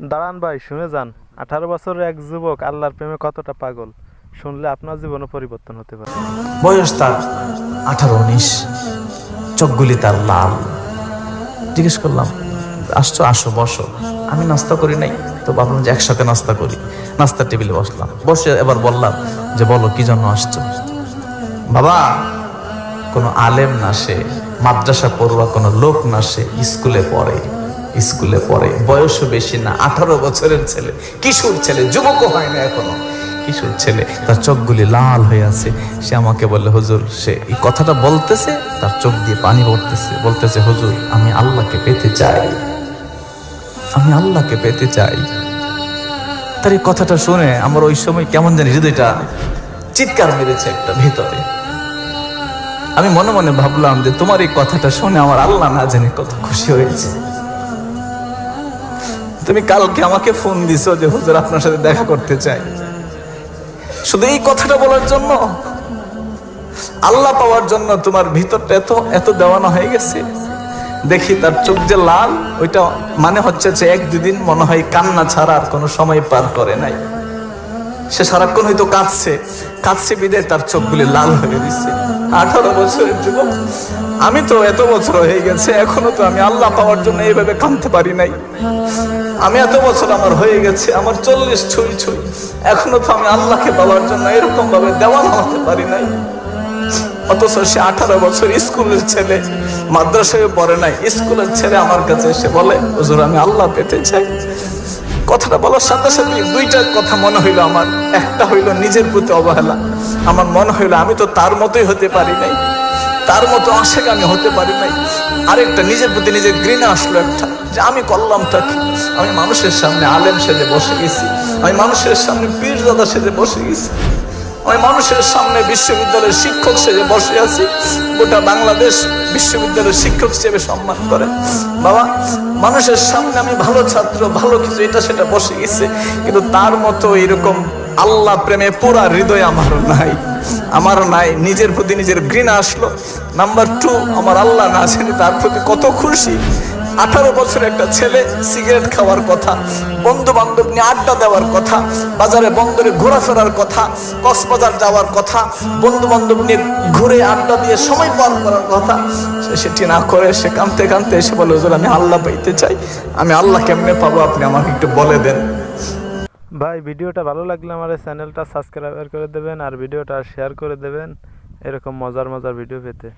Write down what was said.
দাঁড়ান ভাই, শুনে যান। 18 বছরের এক যুবক আল্লাহর প্রেমে কতটা পাগল, শুনলে আপনার জীবনও পরিবর্তন হতে পারে। বয়স তার 18-19, চোখগুলি তার লাল। জিজ্ঞেস করলাম, আসছো, আসো, বসো। আমি নাস্তা করি নাই, তো ভাবলাম যে একসাথে নাস্তা করি। নাস্তার টেবিলে বসলাম, বসে এবার বললাম যে বলো কি জন্য আসছো। বাবা, কোনো আলেম না, সে মাদ্রাসা পড়ুয়া কোনো লোক না, সে স্কুলে পড়ে, বয়সও বেশি না, 18 বছরের ছেলে, কিশোর ছেলে, যুবকও হয় না এখনো, কিশোর ছেলে। তার চোখগুলি লাল হয়ে আছে। সে আমাকে বললে, হুজুর, সে এই কথাটা বলতেছে, তার চোখ দিয়ে পানি পড়তেছে, বলতেছে, হুজুর, আমি আল্লাহকে পেতে চাই। তার এই কথাটা শুনে আমার ওই সময় কেমন জানি হৃদয়টা চিৎকার মেরেছে একটা ভিতরে। আমি মনে মনে ভাবলাম যে তোমার এই কথাটা শুনে আমার আল্লাহ না জানে কত খুশি হয়েছে। তুমি কালকে আমাকে ফোন দিছো যে হুজুর আপনার সাথে দেখা করতে চাই, শুধু এই কথাটা বলার জন্য, আল্লাহ পাওয়ার জন্য তোমার ভিতরটা এত দেওয়ানো হয়ে গেছে। দেখি তার চোখ যে লাল, ওইটা মানে হচ্ছে যে 1-2 দিন মনে হয় কান্না ছাড়া আর কোনো সময় পার করে নাই। সে সারাক্ষণ হয়তো কাঁদছে বিদে তার চোখগুলি লাল হয়ে দিচ্ছে। 18 বছরের যুবক, আমি তো এত বছর হয়ে গেছে, এখনো তো আমি আল্লাহ পাওয়ার জন্য এইভাবে কাঁদতে পারি নাই। আমি এত বছর আমার হয়ে গেছে, আমার 40 ছুঁই, এখনো তো আমি আল্লাহকে পাওয়ার জন্য এরকম ভাবে দেওয়ানা হতে পারি নাই। অথচ সে 18 বছর স্কুলের ছেলে, মাদ্রাসায় পড়ে নাই, স্কুলের ছেলে আমার কাছে এসে বলে, হুজুর, আমি আল্লাহ পেতে চাই। কথাটা বলার সাথে সাথে 2টা কথা মনে হইলো আমার। একটা হইলো নিজের প্রতি অবহেলা। আমার মনে হইলো আমি তো তার মতোই হতে পারি নাই, তার মতো আশেক আমি হতে পারি নাই। আরেকটা নিজের প্রতি নিজের ঘৃণা আসলো একটা, যে আমি করলামটা কি। আমি মানুষের সামনে আলেম সেজে বসে গেছি, আমি মানুষের সামনে পীরজাদা সেজে বসে গেছি, আমি মানুষের সামনে বিশ্ববিদ্যালয়ের শিক্ষক সেজে বসে আছি। গোটা বাংলাদেশ বিশ্ববিদ্যালয়ের শিক্ষক হিসেবে সম্মান করে। বাবা, মানুষের সামনে আমি ভালো ছাত্র, ভালো কিছু এটা সেটা বসে গেছে, কিন্তু তার মতো এরকম আল্লাহ প্রেমে পুরা হৃদয় আমারও নাই। নিজের প্রতি নিজের ঘৃণা আসলো। নাম্বার 2, আমার আল্লাহ না জানি তার প্রতি কত খুশি। 18 বছরের একটা ছেলে, সিগারেট খাওয়ার কথা, বন্ধু বান্ধব নিয়ে আড্ডা দেওয়ার কথা, বাজারে বন্দরে ঘোরাফেরার কথা, কক্সবাজার যাওয়ার কথা, বন্ধু বান্ধব নিয়ে ঘুরে আড্ডা দিয়ে সময় পার করার কথা, সে সেটি না করে সে কাঁদতে এসে বলে, হুজুর, আমি আল্লাহ পাইতে চাই। আমি আল্লাহ কেমনে পাবো, আপনি আমাকে একটু বলে দেন। ভাই, ভিডিওটা ভালো লাগলে আমার চ্যানেলটা সাবস্ক্রাইব করে দেবেন আর ভিডিওটা শেয়ার করে দেবেন এরকম মজার ভিডিও পেতে।